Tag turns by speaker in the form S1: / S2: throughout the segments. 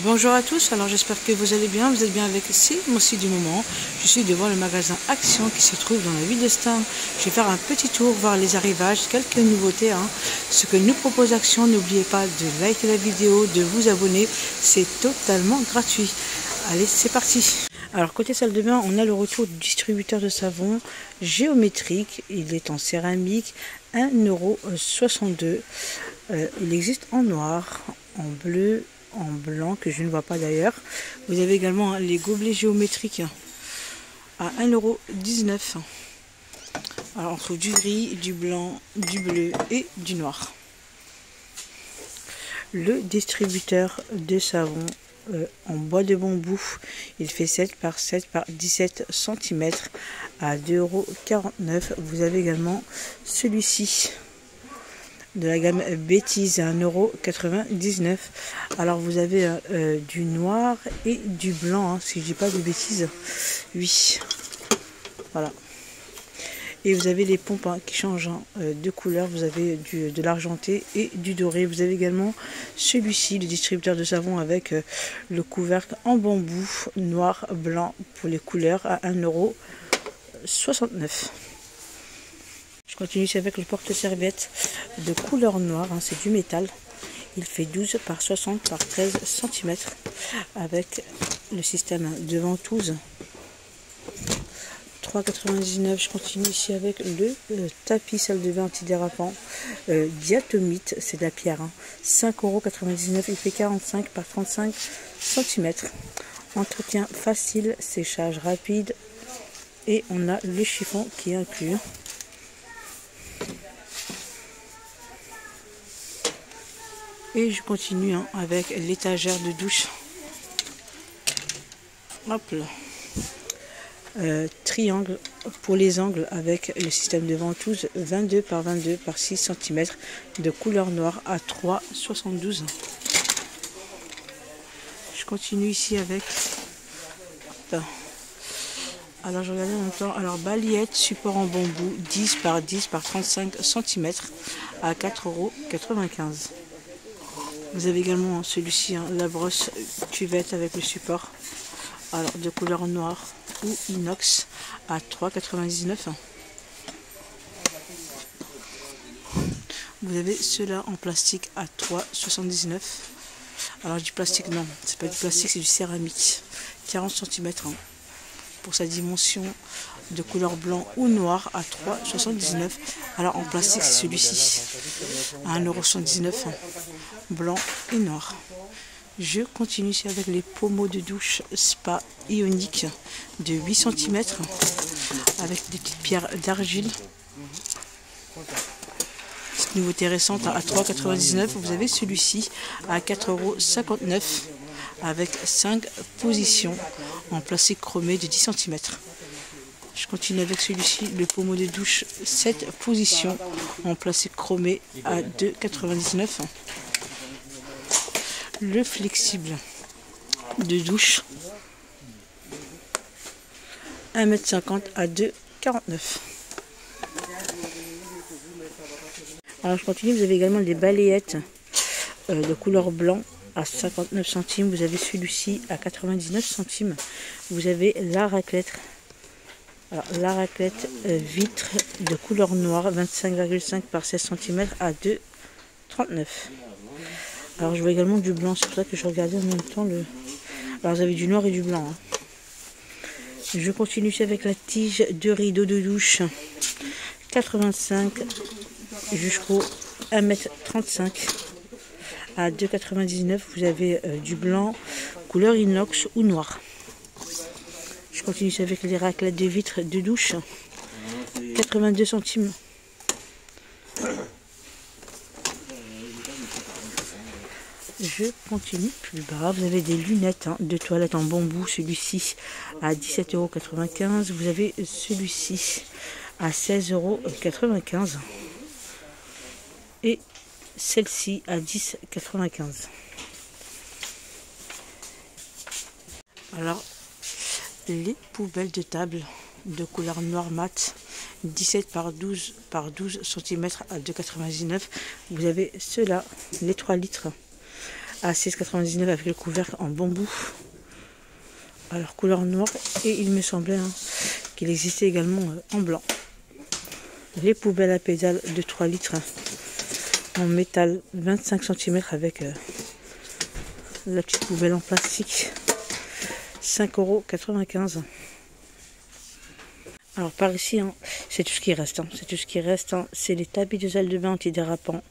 S1: Bonjour à tous, alors j'espère que vous allez bien, vous êtes bien avec moi aussi du moment. Je suis devant le magasin Action qui se trouve dans la ville d'Estaing. Je vais faire un petit tour, voir les arrivages, quelques nouveautés. Ce que nous propose Action, n'oubliez pas de liker la vidéo, de vous abonner, c'est totalement gratuit. Allez, c'est parti. Alors côté salle de bain, on a le retour du distributeur de savon géométrique. Il est en céramique, 1,62 €. Il existe en noir, en bleu, en blanc que je ne vois pas d'ailleurs. Vous avez également les gobelets géométriques à 1,19 €. Alors on trouve du gris, du blanc, du bleu et du noir. Le distributeur de savon en bois de bambou, il fait 7 par 7 par 17 cm à 2,49 €. Vous avez également celui-ci de la gamme Bêtise à 1,99 €. Alors vous avez du noir et du blanc, si je dis pas de bêtises. Oui, voilà. Et vous avez les pompes qui changent de couleur. Vous avez de l'argenté et du doré. Vous avez également celui-ci, le distributeur de savon avec le couvercle en bambou noir, blanc pour les couleurs à 1,69 €. Je continue ici avec le porte-serviette de couleur noire, c'est du métal. Il fait 12 par 60 par 13 cm avec le système de ventouse. 3,99 €. Je continue ici avec le tapis salle de bain antidérapant diatomite, c'est de la pierre. 5,99 €. Il fait 45 par 35 cm. Entretien facile, séchage rapide et on a le chiffon qui est inclus. Et je continue avec l'étagère de douche. Hop là. Triangle pour les angles avec le système de ventouse 22 par 22 par 6 cm de couleur noire à 3,72 €. Je continue ici avec. Alors je regarde en même temps. Alors balayette support en bambou 10 par 10 par 35 cm à 4,95 €. Vous avez également celui-ci, la brosse cuvette avec le support. Alors de couleur noire ou inox à 3,99 €. Vous avez ceux-là en plastique à 3,79 €. Alors du plastique, non, c'est pas du plastique, c'est du céramique. 40 cm pour sa dimension de couleur blanc ou noir à 3,79 €. Alors en plastique, c'est celui-ci à 1,79 €, blanc et noir. Je continue ici avec les pommeaux de douche spa ionique de 8 cm avec des petites pierres d'argile. Cette nouveauté récente à 3,99 €. Vous avez celui-ci à 4,59 € avec 5 positions en plastique chromé de 10 cm. Je continue avec celui-ci, le pommeau de douche 7 positions en plastique chromé à 2,99 €. Le flexible de douche 1,50 m à 2,49 €. Alors je continue, vous avez également des balayettes de couleur blanc à 59 centimes. Vous avez celui-ci à 99 centimes. Vous avez la raclette. Alors, la raclette vitre de couleur noire 25,5 par 16 cm à 2,39 €. Alors je vois également du blanc, c'est pour ça que je regardais en même temps le. Alors vous avez du noir et du blanc. Je continue ici avec la tige de rideau de douche 85 jusqu'au 1,35 m à 2,99 €. Vous avez du blanc, couleur inox ou noir. Je continue ici avec les raclettes de vitres de douche 82 centimes. Je continue plus bas. Vous avez des lunettes de toilette en bambou. Celui-ci à 17,95 €. Vous avez celui-ci à 16,95 €. Et celle-ci à 10,95 €. Alors, les poubelles de table de couleur noir mat 17 par 12 par 12 cm à 2,99 €. Vous avez ceux-là, les 3 litres. à 6,99 avec le couvercle en bambou. Alors couleur noire, et il me semblait qu'il existait également en blanc. Les poubelles à pédales de 3 litres en métal 25 cm avec la petite poubelle en plastique, 5,95 €. Alors par ici, c'est tout ce qui reste. C'est tout ce qui reste. C'est les tapis de salle de bain antidérapants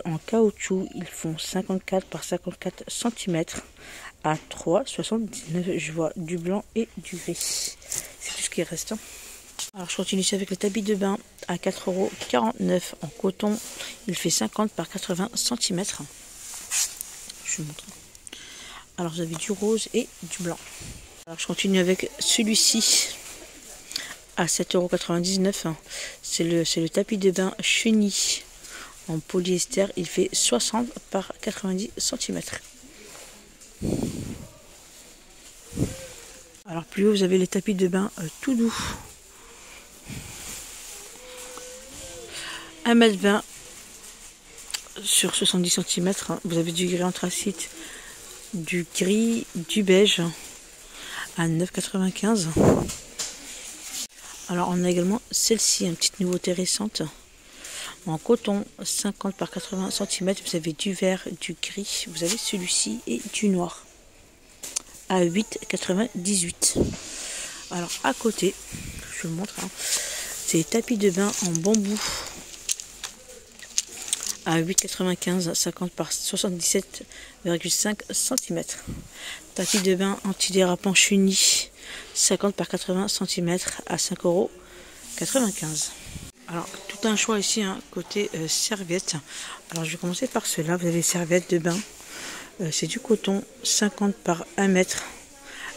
S1: en caoutchouc. Ils font 54 par 54 cm à 3,79 €. Je vois du blanc et du gris. C'est tout ce qui reste. Alors je continue ici avec le tapis de bain à 4,49 € en coton. Il fait 50 par 80 cm. Je vous montre. Alors vous avez du rose et du blanc. Alors je continue avec celui-ci à 7,99 €. C'est le tapis de bain chenille en polyester. Il fait 60 par 90 cm. Alors plus haut, vous avez les tapis de bain tout doux. 1,20 m sur 70 cm. Vous avez du gris anthracite, du gris, du beige à 9,95 €. Alors on a également celle-ci, une petite nouveauté récente. En coton, 50 par 80 cm. Vous avez du vert, du gris. Vous avez celui-ci et du noir à 8,98 €. Alors à côté, je vous montre, c'est les tapis de bain en bambou à 8,95 €, 50 par 77,5 cm. Tapis de bain antidérapant chenille, 50 par 80 cm à 5,95 €. Alors tout un choix ici, côté serviettes. Alors je vais commencer par cela. Vous avez les serviettes de bain. C'est du coton, 50 par 1 m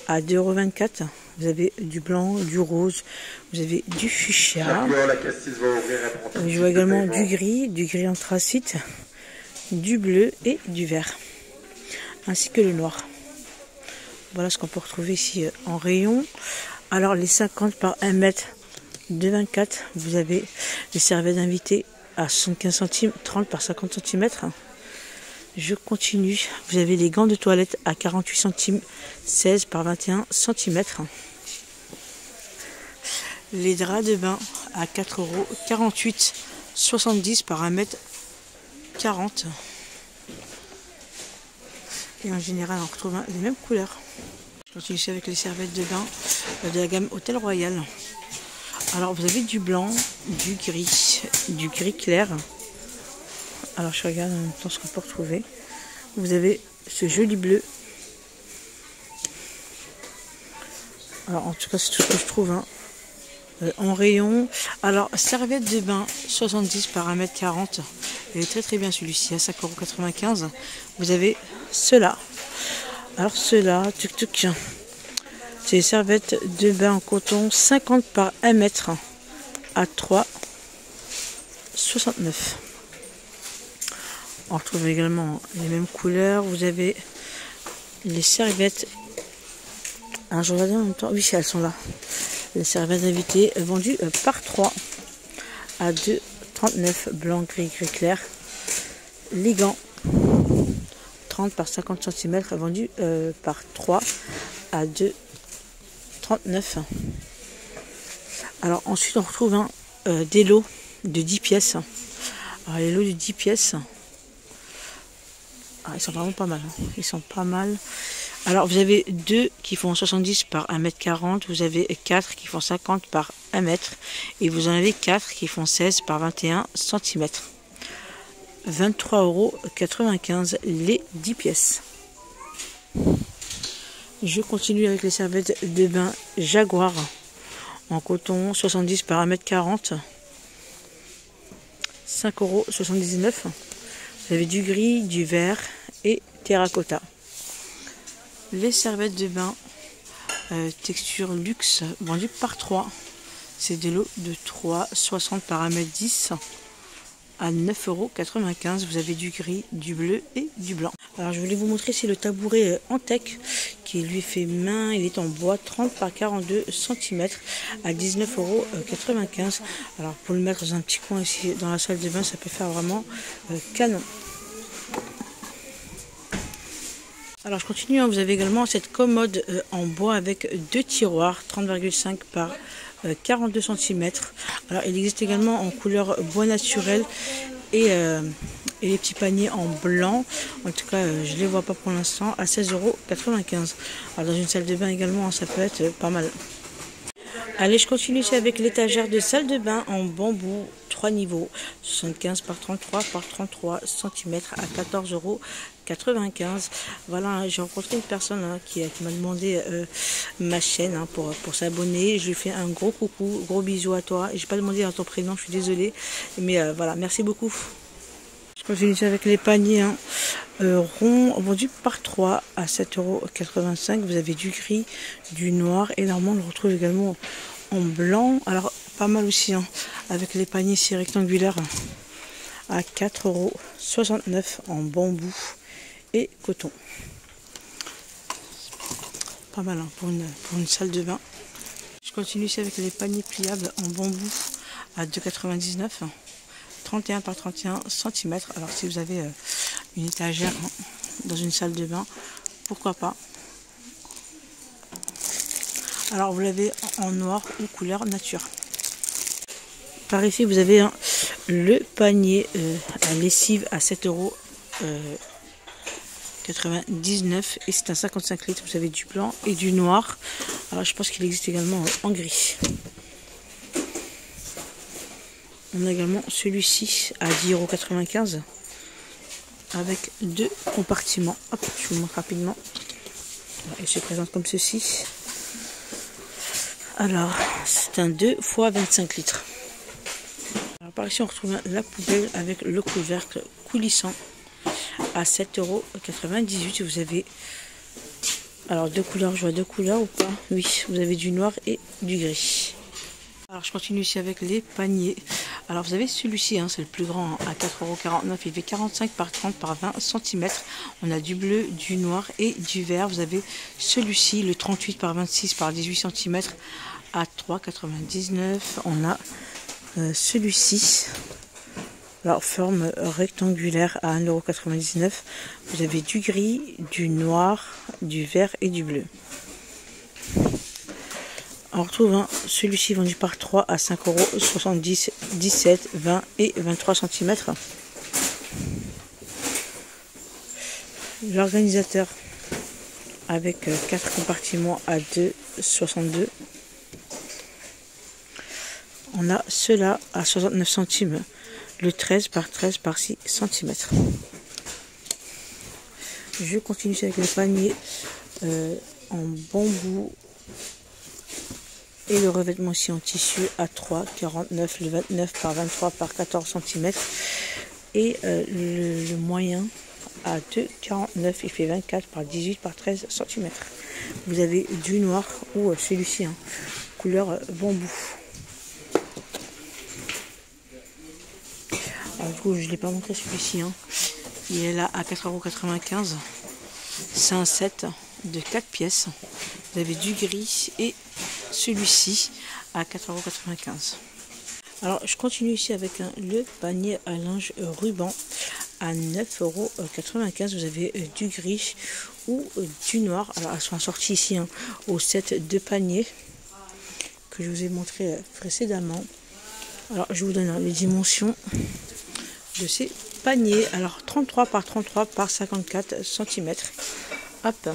S1: à 2,24 €. Vous avez du blanc, du rose, vous avez du fuchsia. Je vois également du gris anthracite, du bleu et du vert, ainsi que le noir. Voilà ce qu'on peut retrouver ici en rayon. Alors les 50 par 1 m de 24, vous avez les serviettes d'invité à 75 centimes, 30 par 50 cm. Je continue. Vous avez les gants de toilette à 48 centimes, 16 par 21 cm. Les draps de bain à 4,48 €, 70 par 1,40 m. Et en général, on retrouve les mêmes couleurs. Je continue ici avec les serviettes de bain de la gamme Hôtel Royal. Alors vous avez du blanc, du gris clair. Alors je regarde en même temps ce qu'on peut retrouver. Vous avez ce joli bleu. Alors en tout cas c'est tout ce que je trouve en rayon. Alors serviette de bain 70 par 1,40 m. Il est très bien celui-ci à 5,95 €. Vous avez cela. Alors cela, c'est les serviettes de bain en coton 50 par 1 m à 3,69 €. On retrouve également les mêmes couleurs. Vous avez les serviettes. Alors je regarde en même temps. Oui, elles sont là. Les serviettes d'invité vendues par 3 à 2,39 €. Blanc, gris clair. Les gants 30 par 50 cm vendus par 3 à 2,39 €. Alors ensuite on retrouve des lots de 10 pièces. Alors les lots de 10 pièces. Ils sont vraiment pas mal. Ils sont pas mal. Alors vous avez 2 qui font 70 par 1,40 m. Vous avez 4 qui font 50 par 1 m. Et vous en avez 4 qui font 16 par 21 cm. 23,95 € les 10 pièces. Je continue avec les serviettes de bain Jaguar en coton 70 par 1,40 m. 5,79 €. Vous avez du gris, du vert et terracotta. Les serviettes de bain texture luxe vendues par 3. C'est des lots de 3, 60 par 1,10 m à 9,95 €. Vous avez du gris, du bleu et du blanc. Alors je voulais vous montrer ici le tabouret Antec qui lui fait main. Il est en bois 30 par 42 cm à 19,95 €. Alors pour le mettre dans un petit coin ici dans la salle de bain, ça peut faire vraiment canon. Alors je continue, hein. Vous avez également cette commode en bois avec 2 tiroirs, 30,5 par 42 cm. Alors il existe également en couleur bois naturel et les petits paniers en blanc. En tout cas, je ne les vois pas pour l'instant, à 16,95 €. Alors dans une salle de bain également, hein, ça peut être pas mal. Allez, je continue ici avec l'étagère de salle de bain en bambou, 3 niveaux, 75 par 33 par 33 cm à 14,95 €. Voilà, j'ai rencontré une personne hein, qui m'a demandé ma chaîne hein, pour s'abonner. Je lui fais un gros coucou, gros bisous à toi. J'ai pas demandé à ton prénom, je suis désolée. Mais voilà, merci beaucoup. Je continue ici avec les paniers hein, ronds vendus par 3 à 7,85 €. Vous avez du gris, du noir et normalement on le retrouve également en blanc. Alors pas mal aussi hein, avec les paniers ici rectangulaires à 4,69 € en bambou et coton. Pas mal hein, pour une salle de bain. Je continue ici avec les paniers pliables en bambou à 2,99 €. 31 par 31 cm. Alors si vous avez une étagère hein, dans une salle de bain, pourquoi pas. Alors vous l'avez en noir ou couleur nature. Par ici vous avez hein, le panier à lessive à 7,99 € et c'est un 55 litres. Vous avez du blanc et du noir. Alors je pense qu'il existe également en gris. On a également celui-ci à 10,95 € avec 2 compartiments. Hop, je vous montre rapidement. Il se présente comme ceci. Alors, c'est un 2 x 25 litres. Alors, par ici, on retrouve la poubelle avec le couvercle coulissant à 7,98 €. Vous avez alors 2 couleurs. Je vois 2 couleurs ou pas? Oui, vous avez du noir et du gris. Alors, je continue ici avec les paniers. Alors vous avez celui-ci, hein, c'est le plus grand, à 4,49 €. Il fait 45 par 30 par 20 cm. On a du bleu, du noir et du vert. Vous avez celui-ci, le 38 par 26 par 18 cm à 3,99 €. On a celui-ci, alors forme rectangulaire à 1,99 €. Vous avez du gris, du noir, du vert et du bleu. On retrouve hein, celui-ci vendu par 3 à 5,70 €, 17, 20 et 23 cm. L'organisateur avec 4 compartiments à 2,62 €. On a cela à 69 centimes, le 13 par 13 par 6 cm. Je continue avec le panier en bambou. Et le revêtement aussi en tissu à 3,49 €, le 29 par 23 par 14 cm. Et le moyen à 2,49 €, il fait 24 par 18 par 13 cm. Vous avez du noir ou celui-ci, hein, couleur bambou. Alors, du coup, je ne l'ai pas montré celui-ci. Hein. Il est là à 4,95 €. C'est un set de 4 pièces. Vous avez du gris et celui-ci à 4,95 €. Alors je continue ici avec le panier à linge ruban à 9,95 €. Vous avez du gris ou du noir. Alors elles sont assorties ici hein, au set de paniers que je vous ai montré précédemment. Alors je vous donne hein, les dimensions de ces paniers. Alors 33 par 33 par 54 cm. Hop.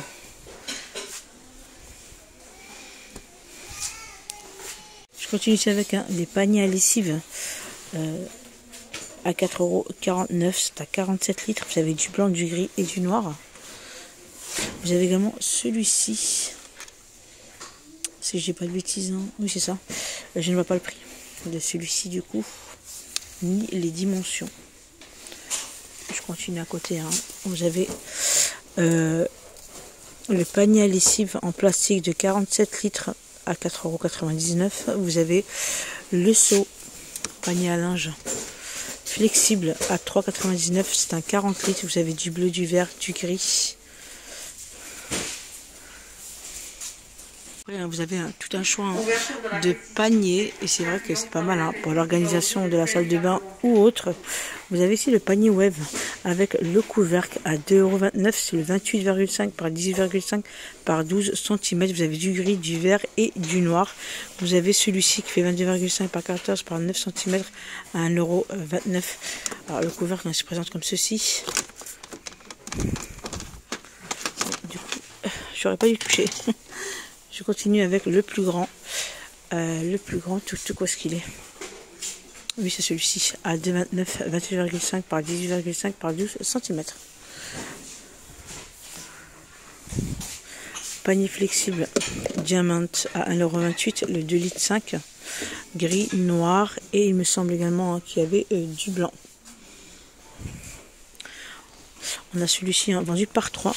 S1: Je continue ici avec les paniers à lessive à 4,49 €. C'est à 47 litres. Vous avez du blanc, du gris et du noir. Vous avez également celui-ci. Si je dis pas de bêtises, hein. Oui c'est ça. Je ne vois pas le prix de celui-ci du coup, ni les dimensions. Je continue à côté. Hein. Vous avez le panier à lessive en plastique de 47 litres à 4,99 €. Vous avez le seau panier à linge flexible à 3,99 €. C'est un 40 litres. Vous avez du bleu, du vert, du gris. Après, vous avez tout un choix de paniers et c'est vrai que c'est pas mal hein, pour l'organisation de la salle de bain ou autre. Vous avez ici le panier web avec le couvercle à 2,29 €. C'est le 28,5 par 18,5 par 12 cm. Vous avez du gris, du vert et du noir. Vous avez celui-ci qui fait 22,5 par 14 par 9 cm à 1,29 €. Alors le couvercle se présente comme ceci. Du coup, j'aurais pas dû toucher. Je continue avec le plus grand. Tout quoi ce qu'il est. Oui, c'est celui-ci, à 2,29, 28,5 par 18,5 par 12 cm. Panier flexible Diamant à 1,28 €, le 2,5 litres, gris, noir, et il me semble également qu'il y avait du blanc. On a celui-ci vendu par 3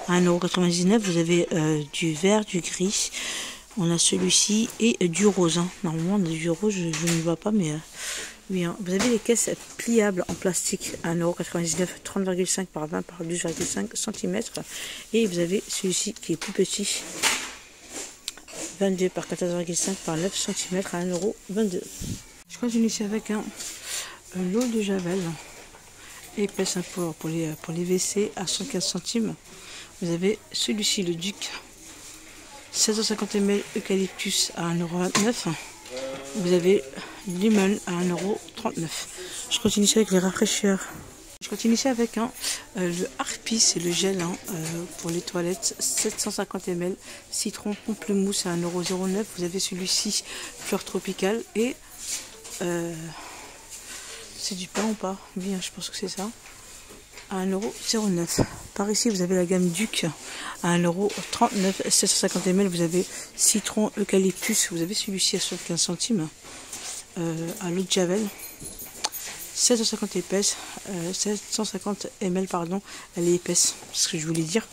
S1: à 1,99 €. Vous avez du vert, du gris. On a celui-ci et du rose. Normalement, on a du rose, je ne vois pas, mais oui. Vous avez les caisses pliables en plastique à 1,99 €, 30,5 par 20 par 12,5 cm. Et vous avez celui-ci qui est plus petit, 22 par 14,5 par 9 cm à 1,22 €. Je continue ici avec l'eau de Javel épaisse pour les WC à 115 centimes. Vous avez celui-ci, le Duc, 750 ml eucalyptus à 1,29 €. Vous avez limon à 1,39 €. Je continue ici avec les rafraîcheurs. Je continue ici avec le Harpies, c'est le gel pour les toilettes, 750 ml citron pamplemousse à 1,09 €. Vous avez celui-ci fleur tropicale et c'est du pain ou pas? Oui, je pense que c'est ça. À 1,09 €. Par ici, vous avez la gamme Duc à 1,39 €, 750 ml. Vous avez citron eucalyptus. Vous avez celui-ci à 75 centimes à l'eau de Javel. 750 épaisse, 750 ml, pardon. Elle est épaisse, c'est ce que je voulais dire.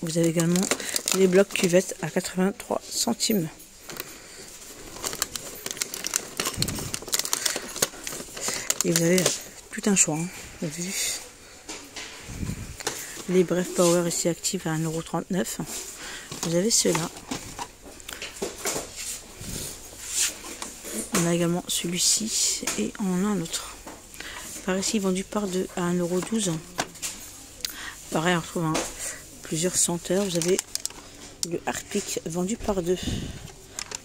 S1: Vous avez également les blocs cuvettes à 83 centimes. Et vous avez tout un choix. Vous avez vu. Les Bref Power ici actifs à 1,39 €. Vous avez ceux-là. On a également celui-ci et on a un autre. Par ici, vendu par 2 à 1,12 €. Pareil, on retrouve plusieurs senteurs. Vous avez le Harpic vendu par 2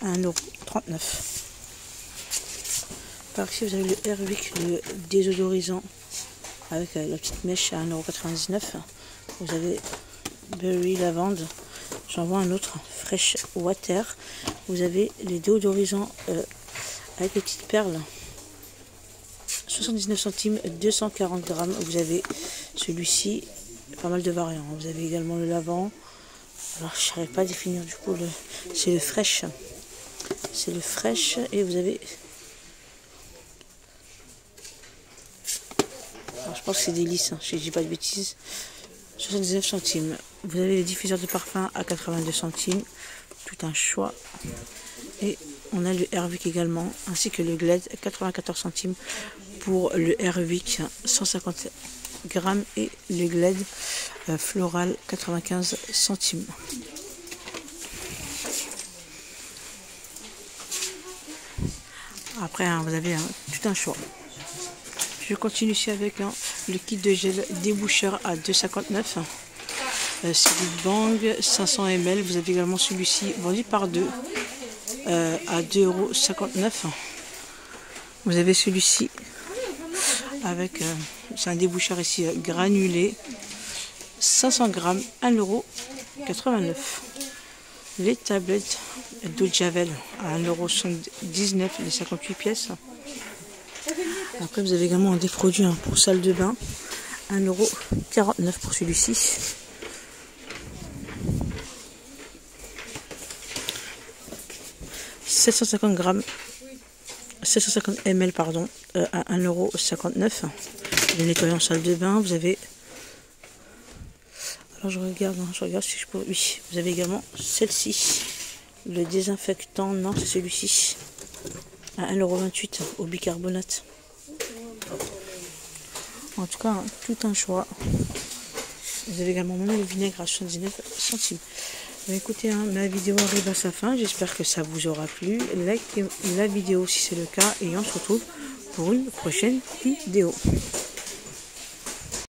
S1: à 1,39 €. Par ici, vous avez le Airwick, le désodorisant avec la petite mèche à 1,99 €. Vous avez Berry Lavande. J'en vois un autre, Fresh Water. Vous avez les déodorisants avec les petites perles. 79 centimes, 240 grammes. Vous avez celui-ci, pas mal de variants. Vous avez également le lavant. Alors, je ne saurais pas définir du coup. C'est le Fresh. C'est le Fresh et vous avez... Alors, je pense que c'est des lisses, je ne dis pas de bêtises. 79 centimes. Vous avez les diffuseurs de parfum à 82 centimes. Tout un choix. Et on a le Airwick également, ainsi que le Glade, 94 centimes pour le Airwick, 150 grammes, et le Glade floral, 95 centimes. Après, vous avez tout un choix. Je continue ici avec le kit de gel déboucheur à 2,59 €. C'est du Bang 500 ml. Vous avez également celui-ci vendu par 2 à 2,59 €. Vous avez celui-ci avec, c'est un déboucheur ici granulé, 500 grammes, 1,89 €. Les tablettes d'eau de Javel à 1,79 € les 58 pièces. Après, vous avez également des produits pour salle de bain, 1,49 € pour celui-ci. « 750 grammes, 750 ml, pardon, à 1,59 €. Le nettoyant salle de bain, vous avez... Alors, je regarde si je peux... Oui, vous avez également celle-ci. Le désinfectant, non, c'est celui-ci. À 1,28 € au bicarbonate. En tout cas, tout un choix. Vous avez également le vinaigre à 79 centimes. Écoutez, ma vidéo arrive à sa fin. J'espère que ça vous aura plu. Likez la vidéo si c'est le cas. Et on se retrouve pour une prochaine vidéo.